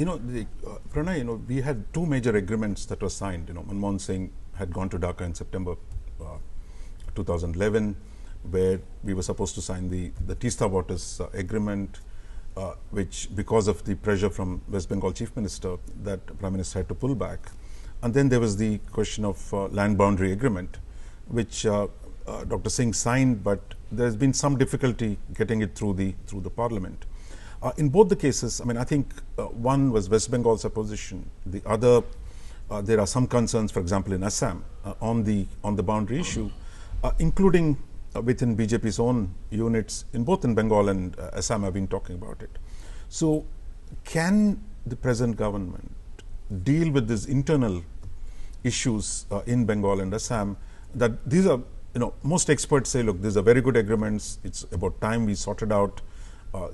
Pranay, we had two major agreements that were signed. Manmohan Singh had gone to Dhaka in September 2011, where we were supposed to sign the Teesta Waters agreement, which, because of the pressure from West Bengal Chief Minister, that Prime Minister had to pull back. And then there was the question of land boundary agreement, which Dr. Singh signed, but there has been some difficulty getting it through the Parliament. In both the cases, I think one was West Bengal's opposition. The other, there are some concerns, for example, in Assam on the boundary issue, including within BJP's own units in both in Bengal and Assam have been talking about it. So, can the present government deal with these internal issues in Bengal and Assam? That these are, most experts say, look, these are very good agreements. It's about time we sorted out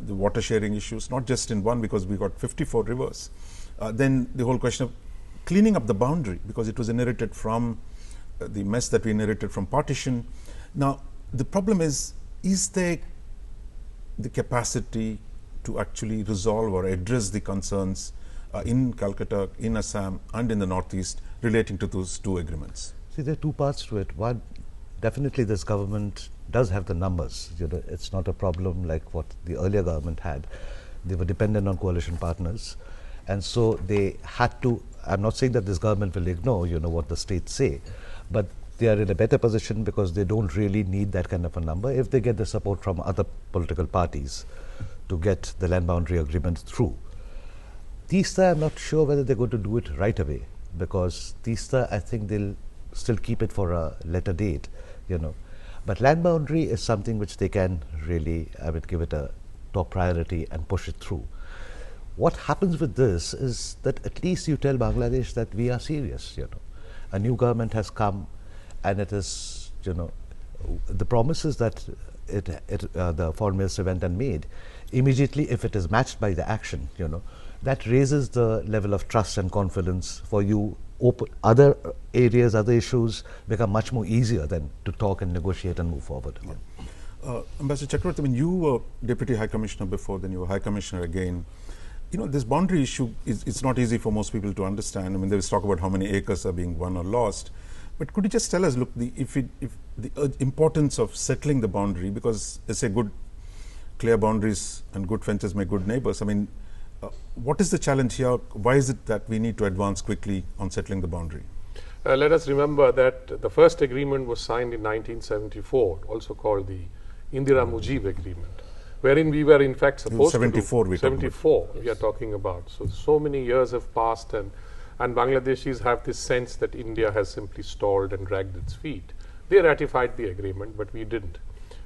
the water sharing issues, not just in one, because we got 54 rivers. Then the whole question of cleaning up the boundary, because it was inherited from the mess that we inherited from partition. Now, the problem is there the capacity to actually resolve or address the concerns in Calcutta, in Assam, and in the Northeast relating to those two agreements? See, there are two parts to it. One, definitely this government does have the numbers. It's not a problem like what the earlier government had. They were dependent on coalition partners, and so they had to. I'm not saying that this government will ignore, what the states say, but they are in a better position because they don't really need that kind of a number if they get the support from other political parties to get the land boundary agreement through. Teesta, I'm not sure whether they're going to do it right away, because Teesta, I think they'll still keep it for a later date, But land boundary is something which they can really, give it a top priority and push it through. What happens with this is that at least you tell Bangladesh that we are serious, A new government has come, and it is, the promises that the foreign minister went and made, immediately if it is matched by the action, that raises the level of trust and confidence for you. Other areas, other issues become much more easier than to talk and negotiate and move forward. Ambassador Chakrabarty, you were Deputy High Commissioner before, then you were High Commissioner again. This boundary issue, it's not easy for most people to understand. There is talk about how many acres are being won or lost. But could you just tell us, look, the importance of settling the boundary, because they say good, clear boundaries and good fences make good neighbors. What is the challenge here? Why is it that we need to advance quickly on settling the boundary? Let us remember that the first agreement was signed in 1974, also called the Indira Mujib Agreement, wherein we were in fact supposed 74 to 74 we are talking about. So many years have passed, and Bangladeshis have this sense that India has simply stalled and dragged its feet. They ratified the agreement, but we didn't.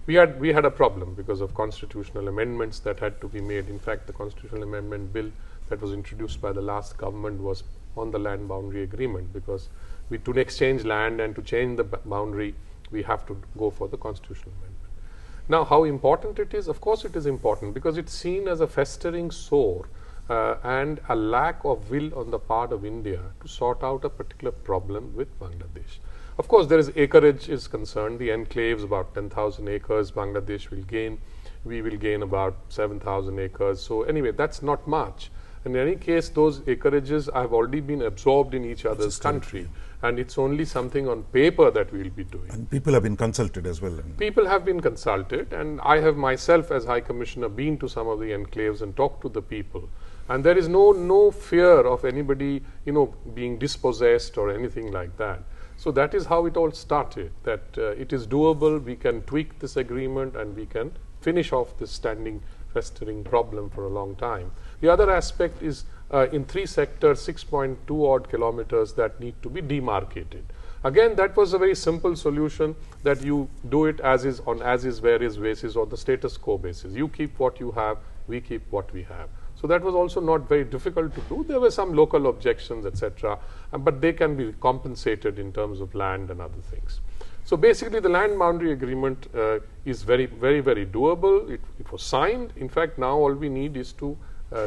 We had a problem because of constitutional amendments that had to be made. In fact, the constitutional amendment bill that was introduced by the last government was on the land boundary agreement, because to exchange land and to change the boundary, we have to go for the constitutional amendment. Now, how important it is? Of course it is important, because it's seen as a festering sore and a lack of will on the part of India to sort out a particular problem with Bangladesh. Of course, there is acreage is concerned. The enclaves, about 10,000 acres, Bangladesh will gain. We will gain about 7,000 acres. So anyway, that's not much. In any case, those acreages have already been absorbed in each other's country, and it's only something on paper that we'll be doing. And people have been consulted as well. People have been consulted, and I have myself as High Commissioner been to some of the enclaves and talked to the people. And there is no fear of anybody, being dispossessed or anything like that. So that is how it all started, that it is doable, we can tweak this agreement, and we can finish off this standing festering problem for a long time. The other aspect is in 3 sectors, 6.2 odd kilometers that need to be demarcated. Again, that was a very simple solution, that you do it as is on as is various basis or the status quo basis. You keep what you have, we keep what we have. So that was also not very difficult to do. There were some local objections, etc., but they can be compensated in terms of land and other things. So basically, the land boundary agreement is very, very, very doable. It was signed. In fact, now all we need is to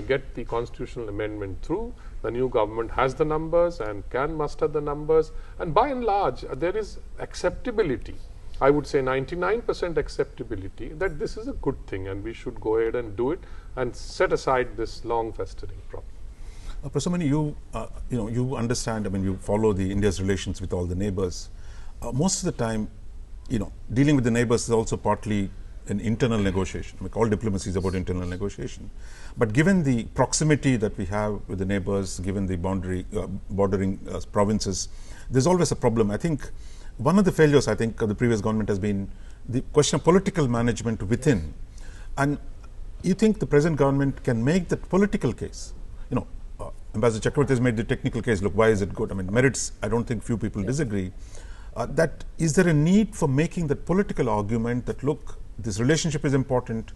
get the constitutional amendment through. The new government has the numbers and can muster the numbers, and by and large, there is acceptability. I would say 99% acceptability that this is a good thing and we should go ahead and do it and set aside this long festering problem. Professor Mani, you you understand. I mean, you follow the India's relations with all the neighbors. Most of the time, dealing with the neighbors is also partly an internal negotiation. I mean, all diplomacy is about internal negotiation. But given the proximity that we have with the neighbors, given the bordering provinces, there's always a problem. I think one of the failures, I think, of the previous government has been the question of political management within. And you think the present government can make that political case? Ambassador Chakrabarty has made the technical case. Look, why is it good? I mean, merits, I don't think few people disagree. That is there a need for making that political argument that, look, this relationship is important,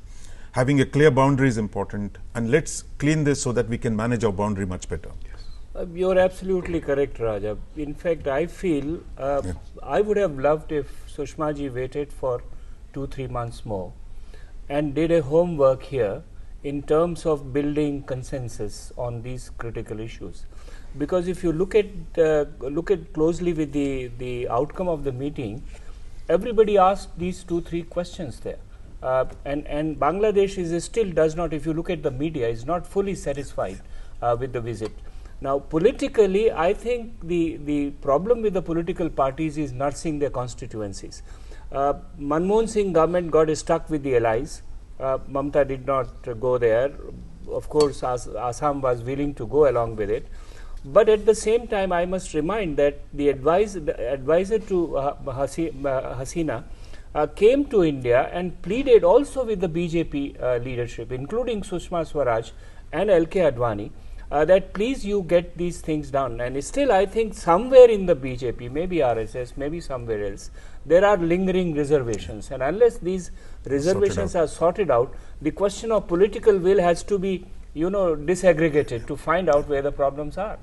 having a clear boundary is important, and let's clean this so that we can manage our boundary much better. Yes. You're absolutely correct, Raja. In fact, I feel I would have loved if Sushma ji waited for 2-3 months more and did a homework here in terms of building consensus on these critical issues. Because if you look at closely with the outcome of the meeting, everybody asked these 2-3 questions there, and Bangladesh still does not. If you look at the media, is not fully satisfied with the visit. Now, politically, I think the problem with the political parties is nursing their constituencies. Manmohan Singh government got stuck with the allies. Mamata did not go there. Of course, Assam was willing to go along with it. But at the same time, I must remind that the advisor to Hasina came to India and pleaded also with the BJP leadership, including Sushma Swaraj and LK Advani, that please you get these things done. And still, I think somewhere in the BJP, maybe RSS, maybe somewhere else, there are lingering reservations. And unless these reservations are sorted out, the question of political will has to be disaggregated to find out where the problems are.